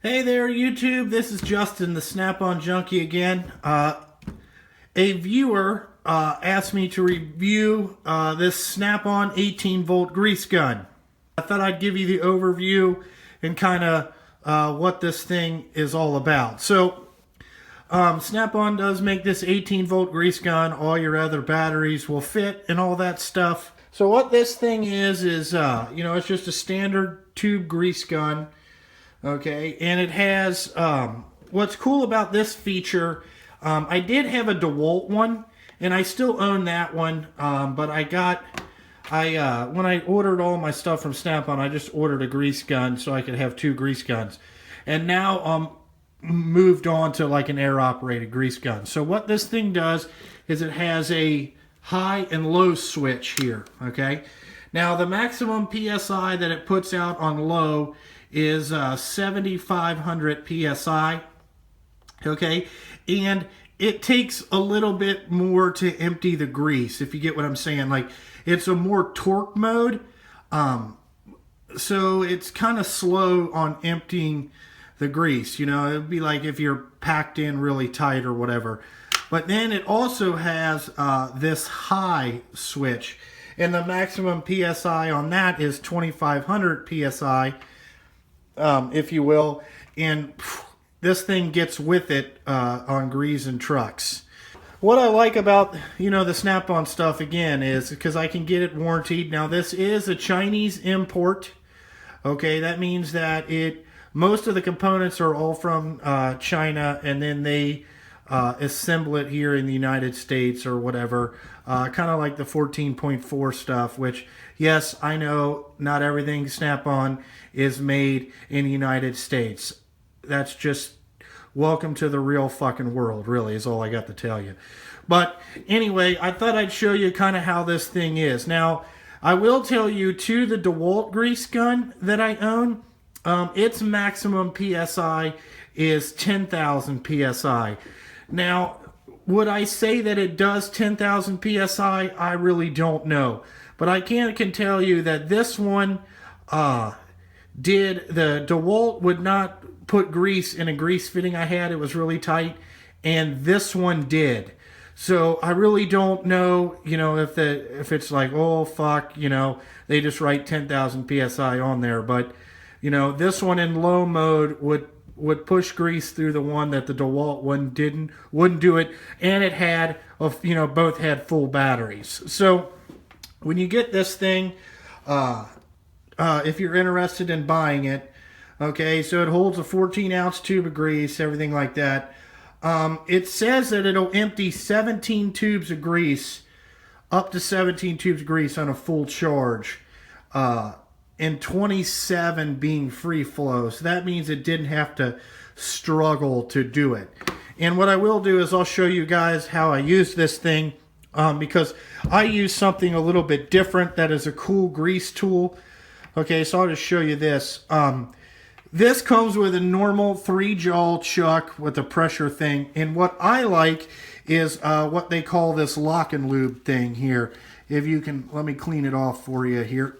Hey there, YouTube. This is Justin, the Snap-on Junkie again. A viewer asked me to review this Snap-on 18-volt grease gun. I thought I'd give you the overview and kind of what this thing is all about. So, Snap-on does make this 18-volt grease gun. All your other batteries will fit and all that stuff. So what this thing is it's just a standard tube grease gun. Okay, and it has, what's cool about this feature, I did have a DeWalt one, and I still own that one, but when I ordered all my stuff from Snap-on, I just ordered a grease gun so I could have two grease guns. And now moved on to like an air-operated grease gun. So what this thing does is it has a high and low switch here, okay? Now the maximum PSI that it puts out on low is 7,500 PSI, okay? And it takes a little bit more to empty the grease, if you get what I'm saying. Like, it's a more torque mode, so it's kind of slow on emptying the grease. You know, it would be like if you're packed in really tight or whatever. But then it also has this high switch, and the maximum PSI on that is 2,500 PSI, if you will, and this thing gets with it on greasing trucks. What I like about, the Snap-on stuff, again, is because I can get it warranted. Now, this is a Chinese import, okay? That means that most of the components are all from China, and then they assemble it here in the United States or whatever, kind of like the 14.4 stuff, which, yes, I know not everything Snap-on is made in the United States. That's just welcome to the real fucking world, really, is all I got to tell you. But anyway, I thought I'd show you kind of how this thing is. Now, I will tell you, too, the DeWalt grease gun that I own, its maximum PSI is 10,000 PSI. Now, would I say that it does 10,000 PSI? I really don't know. But I can tell you that this one the DeWalt would not put grease in a grease fitting I had. It was really tight. And this one did. So I really don't know, if it's like, oh, fuck, they just write 10,000 PSI on there. But, this one in low mode would push grease through the one that the DeWalt one wouldn't do it, and it had both had full batteries. So when you get this thing, if you're interested in buying it, okay, so it holds a 14-ounce tube of grease, everything like that. It says that it'll empty 17 tubes of grease, up to 17 tubes of grease on a full charge, and 27 being free flow. So that means it didn't have to struggle to do it. And what I will do is I'll show you guys how I use this thing, because I use something a little bit different that is a cool grease tool. Okay, so I'll just show you this. This comes with a normal 3-jaw chuck with a pressure thing. And what I like is what they call this lock and lube thing here. If you can, let me clean it off for you here.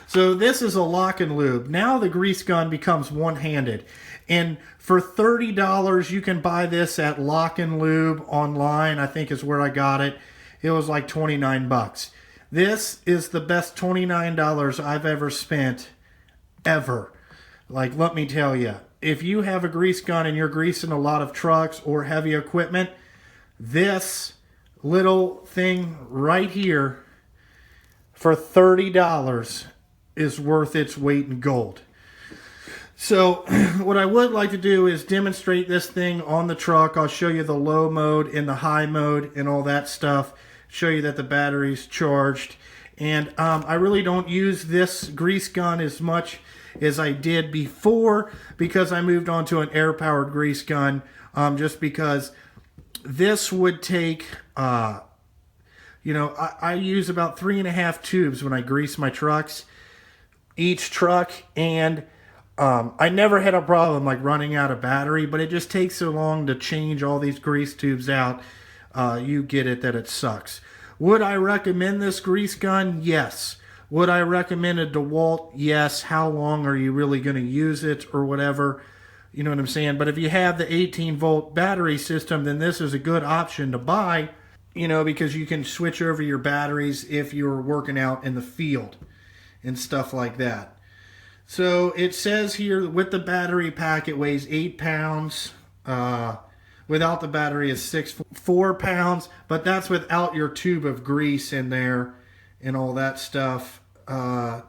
So this is a lock and lube. Now the grease gun becomes one-handed. And for $30, you can buy this at Lock and Lube online, I think is where I got it. It was like 29 bucks. This is the best $29 I've ever spent, ever. Like, let me tell you, if you have a grease gun and you're greasing a lot of trucks or heavy equipment, this little thing right here for $30 is worth its weight in gold. So what I would like to do is demonstrate this thing on the truck. I'll show you the low mode and the high mode and all that stuff. Show you that the battery's charged. And I really don't use this grease gun as much as I did before, because I moved on to an air-powered grease gun, just because this would take, I use about 3.5 tubes when I grease my trucks, each truck, and I never had a problem like running out of battery, but it just takes so long to change all these grease tubes out. You get it that it sucks. Would I recommend this grease gun? Yes. Would I recommend a DeWalt? Yes. How long are you really going to use it or whatever? You know what I'm saying? But if you have the 18-volt battery system, then this is a good option to buy, you know, because you can switch over your batteries if you're working out in the field and stuff like that. So it says here with the battery pack, it weighs 8 pounds. Without the battery is 4 pounds, but that's without your tube of grease in there and all that stuff.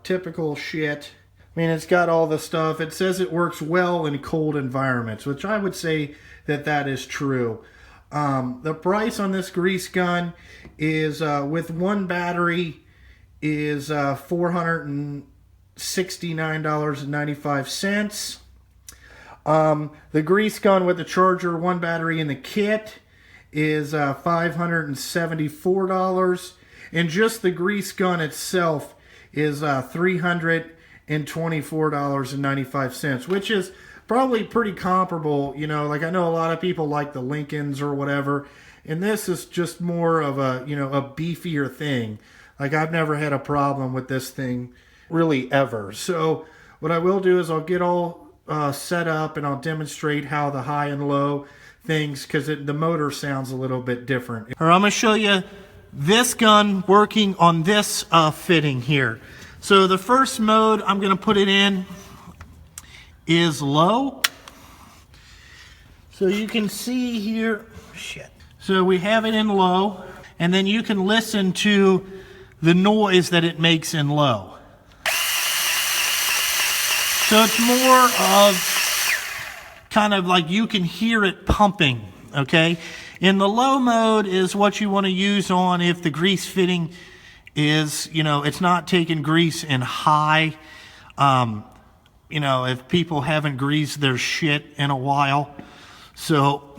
Typical shit. I mean, it's got all the stuff. It says it works well in cold environments, which I would say that that is true. The price on this grease gun is, with one battery, is $469.95. The grease gun with the charger, one battery in the kit, is $574. And just the grease gun itself is $324.95, which is probably pretty comparable. You know, like I know a lot of people like the Lincolns or whatever, and this is just more of a, you know, a beefier thing. Like I've never had a problem with this thing really ever. So what I will do is I'll get all set up and I'll demonstrate how the high and low things, because the motor sounds a little bit different. Or I'm going to show you this gun working on this fitting here. So the first mode I'm going to put it in is low. So you can see here, shit. So we have it in low, and then you can listen to the noise that it makes in low. So it's more of kind of like you can hear it pumping, okay? In the low mode is what you want to use on if the grease fitting is, you know, it's not taking grease in high. You know, if people haven't greased their shit in a while. So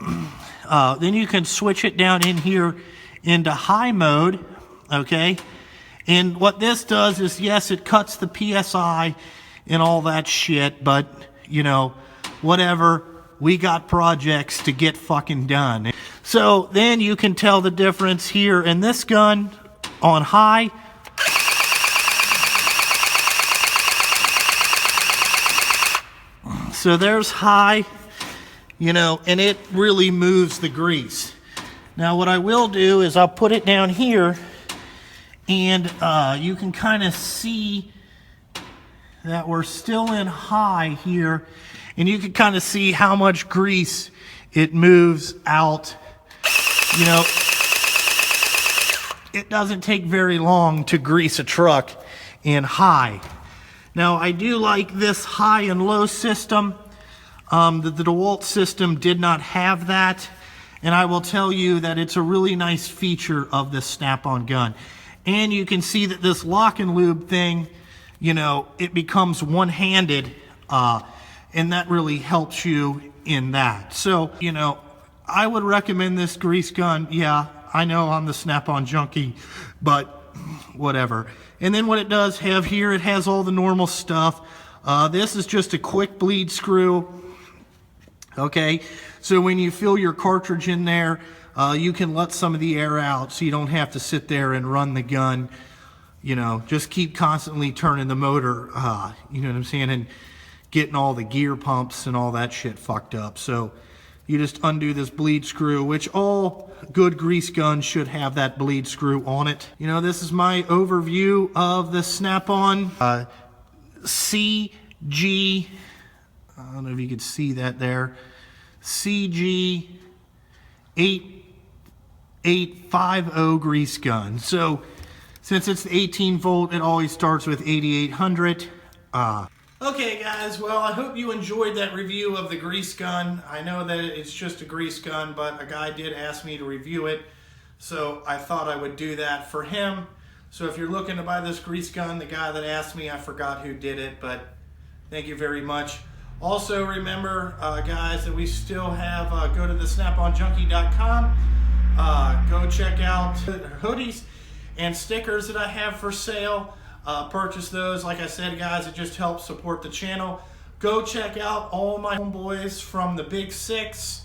then you can switch it down in here into high mode, okay? And what this does is, yes, it cuts the PSI and all that shit, but, you know, whatever. We got projects to get fucking done. So then you can tell the difference here in this gun on high. So there's high, you know, and it really moves the grease. Now what I will do is I'll put it down here, and you can kind of see that we're still in high here, and you can kind of see how much grease it moves out. You know, it doesn't take very long to grease a truck in high. Now, I do like this high and low system. The DeWalt system did not have that, and I will tell you that it's a really nice feature of this Snap-on gun. And you can see that this lock and lube thing, you know, it becomes one-handed, and that really helps you in that. So, you know, I would recommend this grease gun. Yeah, I know I'm the Snap-on junkie, but whatever. And then what it does have here, it has all the normal stuff. This is just a quick bleed screw. Okay, so when you fill your cartridge in there, you can let some of the air out, so you don't have to sit there and run the gun. You know, just keep constantly turning the motor, you know what I'm saying, and getting all the gear pumps and all that shit fucked up. So you just undo this bleed screw, which all good grease guns should have that bleed screw on it. You know, this is my overview of the Snap-on CG, I don't know if you could see that there, CGG8850 grease gun. So since it's the 18 volt, it always starts with 8800. Okay guys, well I hope you enjoyed that review of the grease gun. I know that it's just a grease gun, but a guy did ask me to review it, so I thought I would do that for him. So if you're looking to buy this grease gun, the guy that asked me, I forgot who did it, but thank you very much. Also remember, guys, that we still have, go to the snaponjunkie.com, go check out the hoodies and stickers that I have for sale. Purchase those. Like I said, guys, it just helps support the channel. Go check out all my homeboys from the Big Six.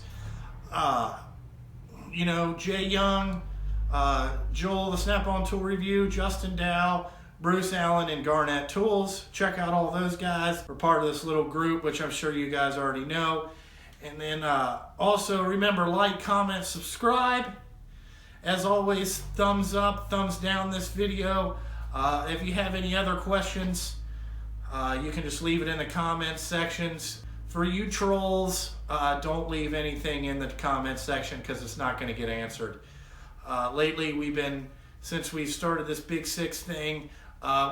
You know, Jay Young, Joel, the Snap-on Tool Review, Justin Dow, Bruce Allen and Garnett Tools. Check out all those guys. We're part of this little group, which I'm sure you guys already know. And then also remember, like, comment, subscribe. As always, thumbs up, thumbs down this video. If you have any other questions, you can just leave it in the comments sections. For you trolls, don't leave anything in the comment section because it's not going to get answered. Lately, since we started this Big Six thing,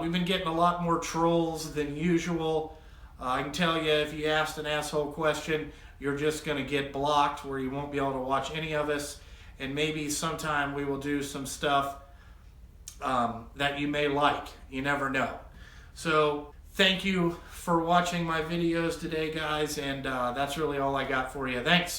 we've been getting a lot more trolls than usual. I can tell you, if you asked an asshole question, you're just going to get blocked where you won't be able to watch any of us. And maybe sometime we will do some stuff that you may like. You never know. So thank you for watching my videos today, guys. And that's really all I got for you. Thanks.